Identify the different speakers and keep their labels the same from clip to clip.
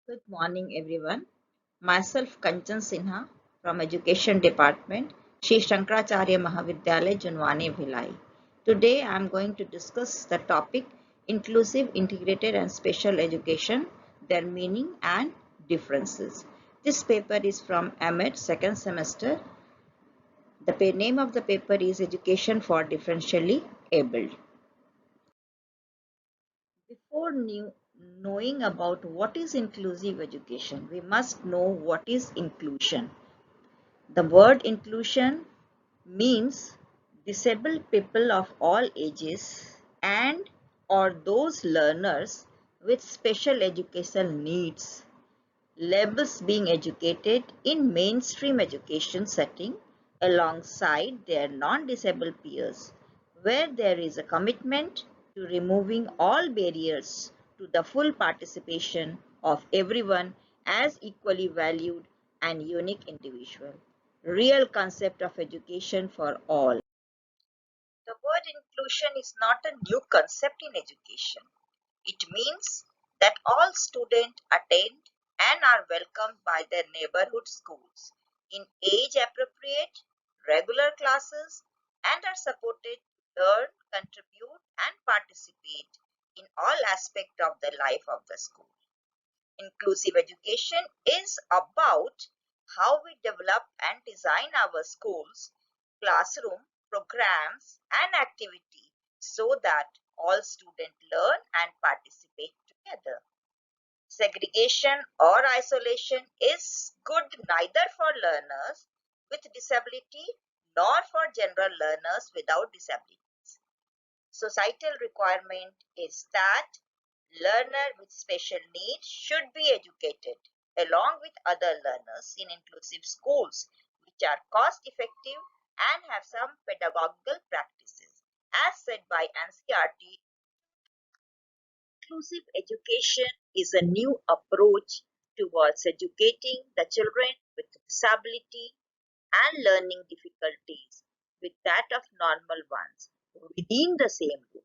Speaker 1: Good morning, everyone. Myself, Kanchan Sinha from Education Department, Shri Shankaracharya Mahavidayalaya, JUNWANI, BHILAI. Today, I am going to discuss the topic Inclusive, Integrated and Special Education, their meaning and differences. This paper is from M.ED second semester. The name of the paper is Education for Differentially Abled. Before knowing about what is inclusive education, we must know what is inclusion. The word inclusion means disabled people of all ages and or those learners with special educational needs, labels being educated in mainstream education setting alongside their non-disabled peers, where there is a commitment to removing all barriers to the full participation of everyone as equally valued and unique individual. Real concept of education for all. The word inclusion is not a new concept in education. It means that all students attend and are welcomed by their neighborhood schools in age-appropriate, regular classes and are supported to learn, contribute and participate in all aspects of the life of the school. Inclusive education is about how we develop and design our schools, classroom, programs and activity so that all students learn and participate together. Segregation or isolation is good neither for learners with disability nor for general learners without disabilities. Societal requirement is that learners with special needs should be educated along with other learners in inclusive schools which are cost effective and have some pedagogical practices as said by NCERT. Inclusive education is a new approach towards educating the children with disability and learning difficulties with that of normal ones within the same group.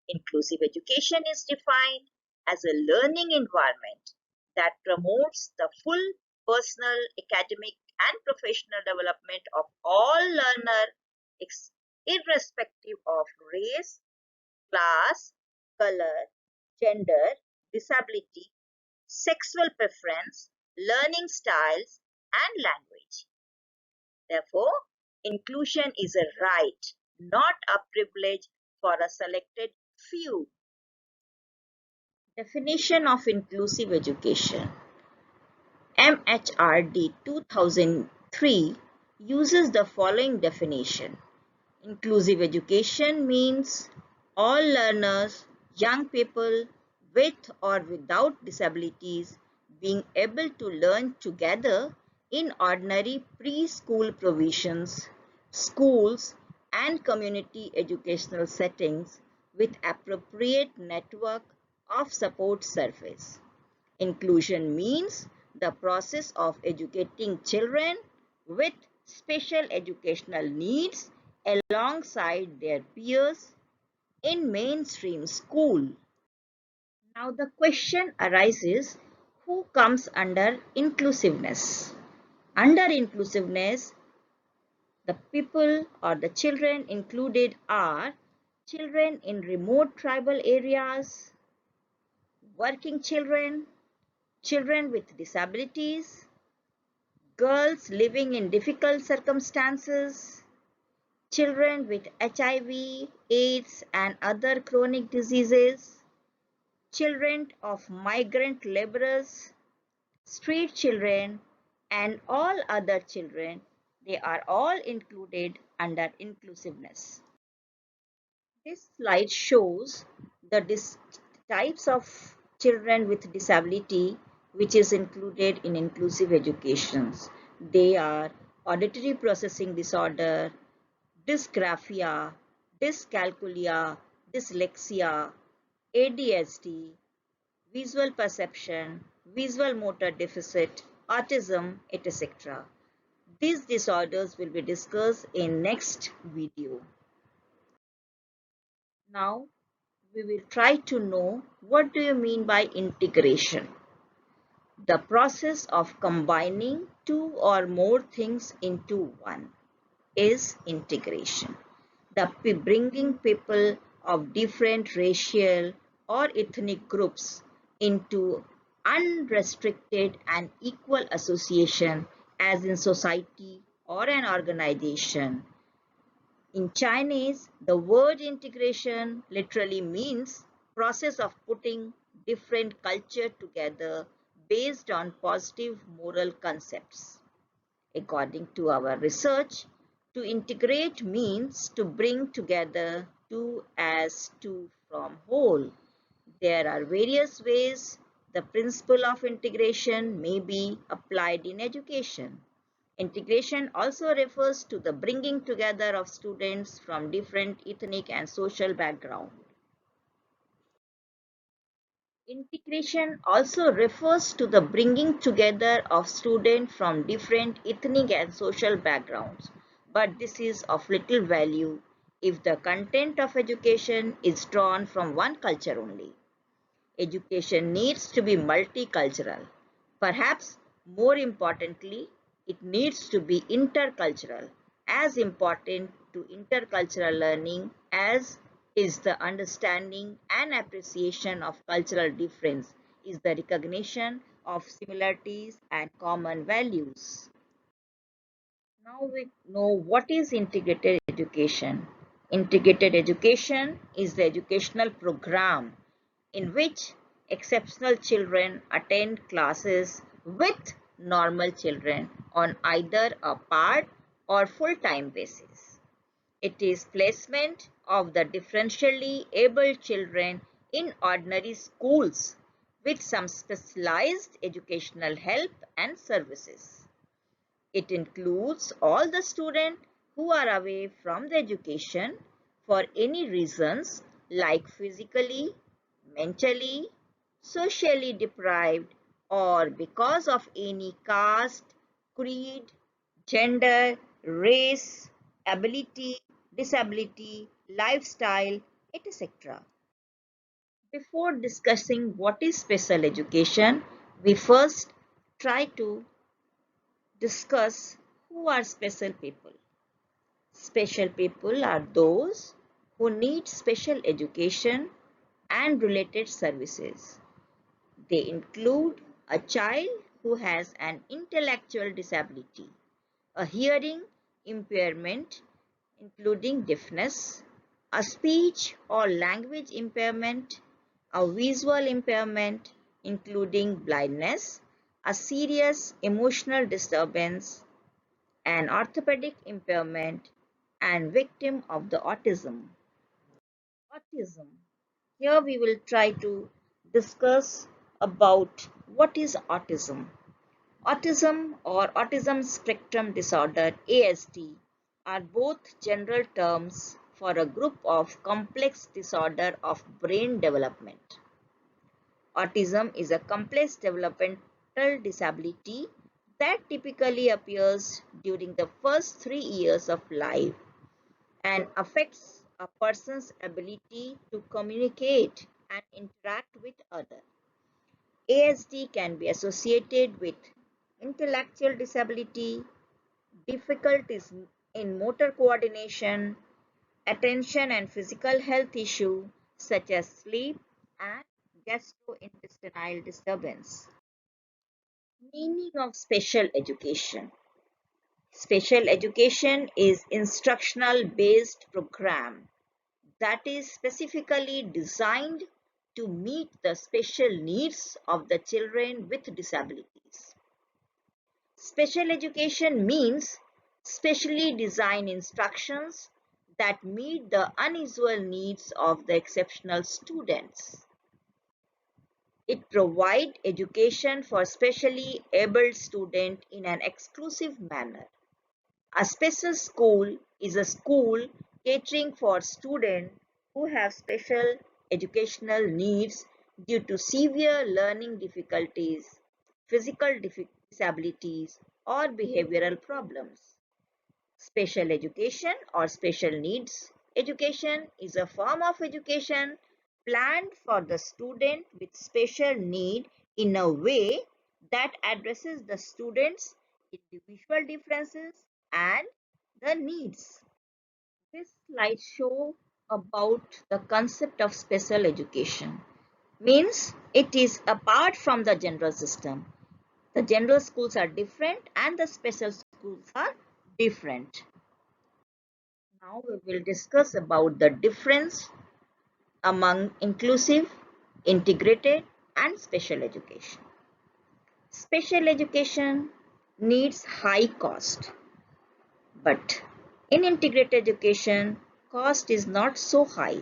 Speaker 1: Inclusive education is defined as a learning environment that promotes the full personal, academic, and professional development of all learners irrespective of race, class, color, gender, disability, sexual preference, learning styles, and language. Therefore, inclusion is a right, not a privilege for a selected few. Definition of inclusive education. MHRD 2003 uses the following definition. Inclusive education means all learners, young people with or without disabilities being able to learn together in ordinary preschool provisions, schools and community educational settings with appropriate network of support service. Inclusion means the process of educating children with special educational needs alongside their peers in mainstream school. Now the question arises, who comes under inclusiveness? Under inclusiveness, the people or the children included are children in remote tribal areas, working children, children with disabilities, girls living in difficult circumstances, children with HIV, AIDS and other chronic diseases, children of migrant laborers, street children and all other children, they are all included under inclusiveness. This slide shows the types of children with disability which is included in inclusive educations. They are auditory processing disorder, dysgraphia, dyscalculia, dyslexia, ADHD, visual perception, visual motor deficit, autism, etc. These disorders will be discussed in next video. Now we will try to know what do you mean by integration. The process of combining two or more things into one is integration. Bringing people of different racial or ethnic groups into unrestricted and equal association as in society or an organization. In Chinese, the word integration literally means process of putting different culture together based on positive moral concepts. According to our research, to integrate means to bring together two as two from whole. There are various ways the principle of integration may be applied in education. Integration also refers to the bringing together of students from different ethnic and social backgrounds. Integration also refers to the bringing together of students from different ethnic and social backgrounds, but this is of little value if the content of education is drawn from one culture only. Education needs to be multicultural. Perhaps more importantly, it needs to be intercultural. As important to intercultural learning as is the understanding and appreciation of cultural difference is the recognition of similarities and common values. Now we know what is integrated education. Integrated education is the educational program in which exceptional children attend classes with normal children on either a part or full-time basis. It is placement of the differentially able children in ordinary schools with some specialized educational help and services. It includes all the students who are away from the education for any reasons like physically, mentally, socially deprived, or because of any caste, creed, gender, race, ability, disability, lifestyle, etc. Before discussing what is special education, we first try to discuss who are special people. Special people are those who need special education and related services. They include a child who has an intellectual disability, a hearing impairment including deafness, a speech or language impairment, a visual impairment including blindness, a serious emotional disturbance, an orthopedic impairment, and victim of the autism. Autism. Here we will try to discuss about what is autism. Autism or autism spectrum disorder ASD are both general terms for a group of complex disorder of brain development. Autism is a complex developmental disability that typically appears during the first 3 years of life and affects a person's ability to communicate and interact with others. ASD can be associated with intellectual disability, difficulties in motor coordination, attention and physical health issues such as sleep and gastrointestinal disturbance. Meaning of special education. Special education is instructional based program that is specifically designed to meet the special needs of the children with disabilities. Special education means specially designed instructions that meet the unusual needs of the exceptional students. It provides education for specially abled students in an exclusive manner. A special school is a school catering for students who have special educational needs due to severe learning difficulties, physical disabilities, or behavioral problems. Special education or special needs education is a form of education planned for the student with special need in a way that addresses the students' individual differences and the needs. This slide shows about the concept of special education. Means it is apart from the general system. The general schools are different and the special schools are different. Now we will discuss about the difference among inclusive, integrated and special education. Special education needs high cost, but in integrated education, cost is not so high.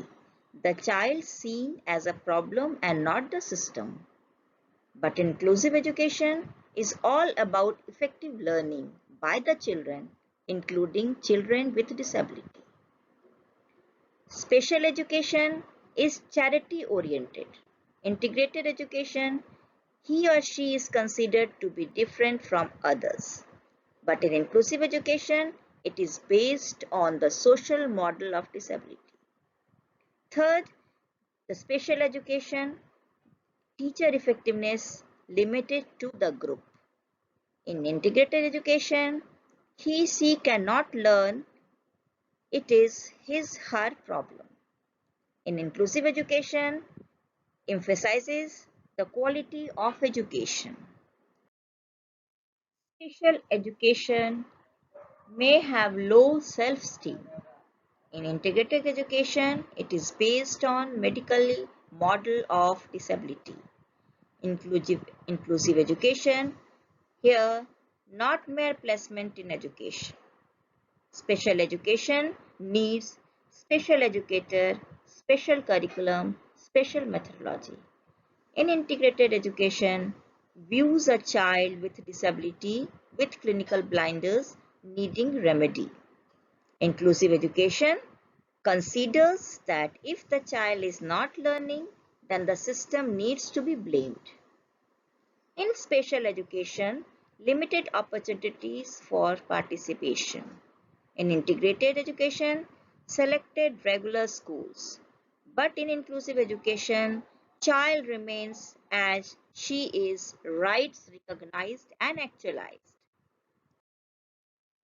Speaker 1: The child seen as a problem and not the system. But inclusive education is all about effective learning by the children, including children with disability. Special education is charity oriented. Integrated education, he or she is considered to be different from others. But in inclusive education, it is based on the social model of disability. Third, the special education, teacher effectiveness limited to the group. In integrated education, he/she cannot learn, it is his/her problem. In inclusive education, emphasizes the quality of education. Special education may have low self-esteem. In integrated education, it is based on medical model of disability. Inclusive education, here not mere placement in education. Special education needs special educator, special curriculum, special methodology. In integrated education, views a child with disability with clinical blinders needing remedy. Inclusive education considers that if the child is not learning, then the system needs to be blamed. In special education, limited opportunities for participation. In integrated education, selected regular schools. But in inclusive education, child remains as she is, rights recognized and actualized.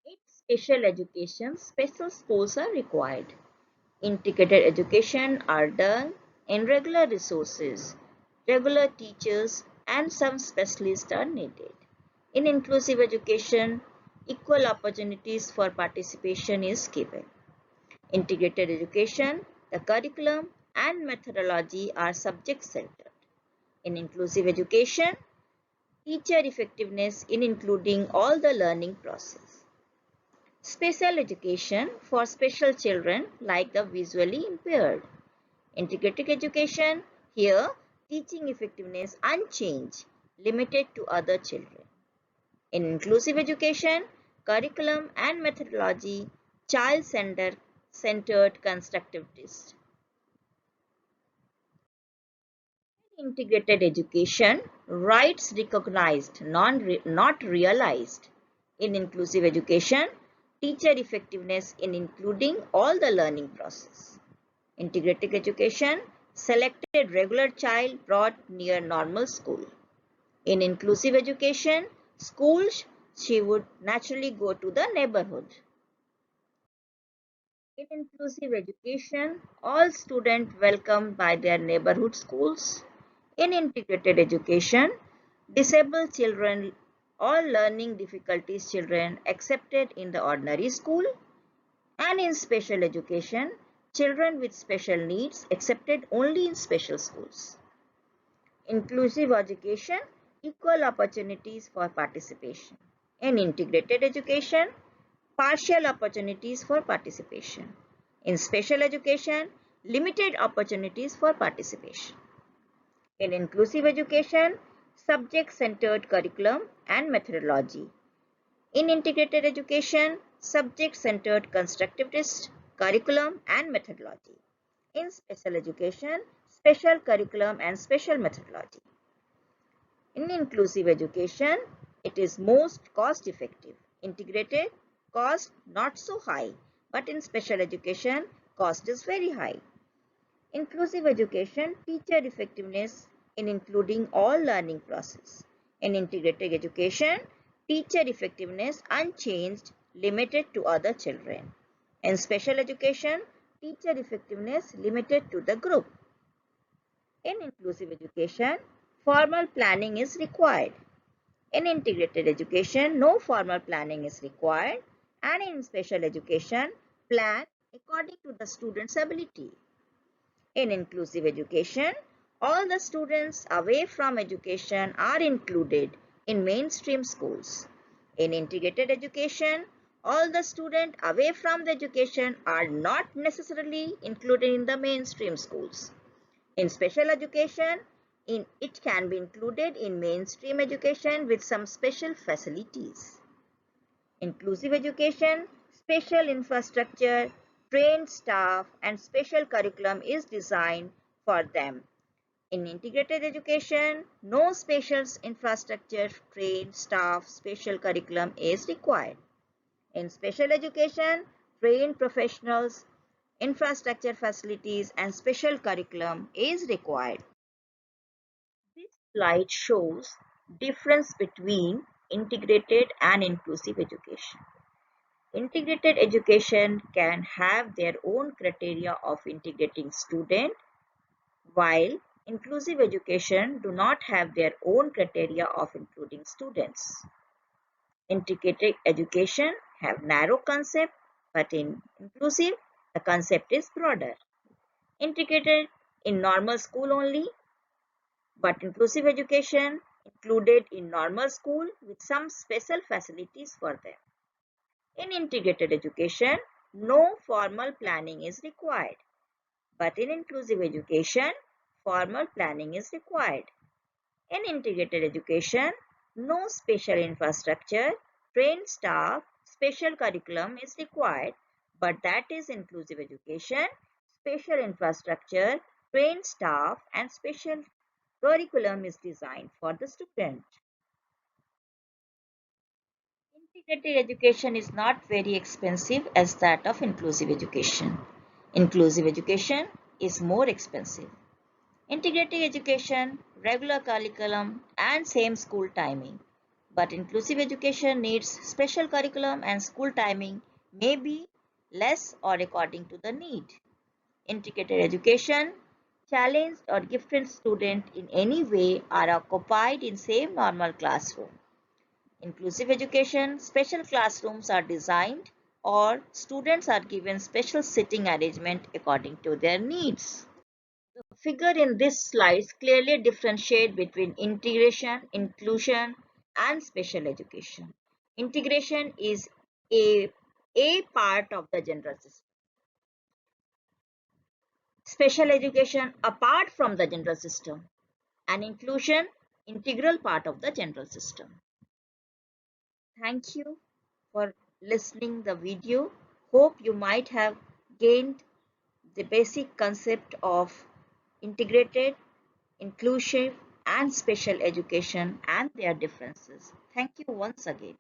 Speaker 1: In special education, special schools are required. Integrated education are done in regular resources, regular teachers and some specialists are needed. In inclusive education, equal opportunities for participation is given. Integrated education, the curriculum and methodology are subject-centered. In inclusive education, teacher effectiveness in including all the learning process. Special education for special children like the visually impaired. Integrated education, here teaching effectiveness unchanged, limited to other children. In inclusive education, curriculum and methodology, child-centered, constructivist. Integrated education, rights recognized, not realized. In inclusive education, teacher effectiveness in including all the learning process. Integrated education, selected regular child brought near normal school. In inclusive education, schools, she would naturally go to the neighborhood. In inclusive education, all students welcomed by their neighborhood schools. In integrated education, disabled children, all learning difficulties children accepted in the ordinary school. And in special education, children with special needs accepted only in special schools. Inclusive education, equal opportunities for participation. In integrated education, partial opportunities for participation. In special education, limited opportunities for participation. In inclusive education, subject-centered curriculum and methodology. In integrated education, subject-centered constructivist curriculum and methodology. In special education, special curriculum and special methodology. In inclusive education, it is most cost effective. Integrated, cost not so high, but in special education, cost is very high. Inclusive education, teacher effectiveness in including all learning process. In integrated education, teacher effectiveness unchanged, limited to other children. In special education, teacher effectiveness limited to the group. In inclusive education, formal planning is required. In integrated education, no formal planning is required, and in special education, plan according to the student's ability. In inclusive education, all the students away from education are included in mainstream schools. In integrated education, all the students away from the education are not necessarily included in the mainstream schools. In special education, it can be included in mainstream education with some special facilities. Inclusive education, special infrastructure, trained staff, and special curriculum is designed for them. In integrated education, no special infrastructure, trained staff, special curriculum is required. In special education, trained professionals, infrastructure facilities, and special curriculum is required. This slide shows difference between integrated and inclusive education. Integrated education can have their own criteria of integrating student, while inclusive education do not have their own criteria of including students. Integrated education have narrow concept, but in inclusive, the concept is broader. Integrated in normal school only, but inclusive education included in normal school with some special facilities for them. In integrated education, no formal planning is required, but in inclusive education, formal planning is required. In integrated education, no special infrastructure, trained staff, special curriculum is required, but that is inclusive education, special infrastructure, trained staff, and special curriculum is designed for the student. Integrated education is not very expensive as that of inclusive education. Inclusive education is more expensive. Integrated education, regular curriculum, and same school timing. But inclusive education needs special curriculum and school timing may be less or according to the need. Integrated education, challenged or gifted students in any way are occupied in same normal classroom. Inclusive education, special classrooms are designed or students are given special sitting arrangement according to their needs. The figure in this slide clearly differentiates between integration, inclusion, and special education. Integration is a part of the general system. Special education apart from the general system, and inclusion integral part of the general system. Thank you for listening the video. Hope you might have gained the basic concept of integrated, inclusive, and special education and their differences. Thank you once again.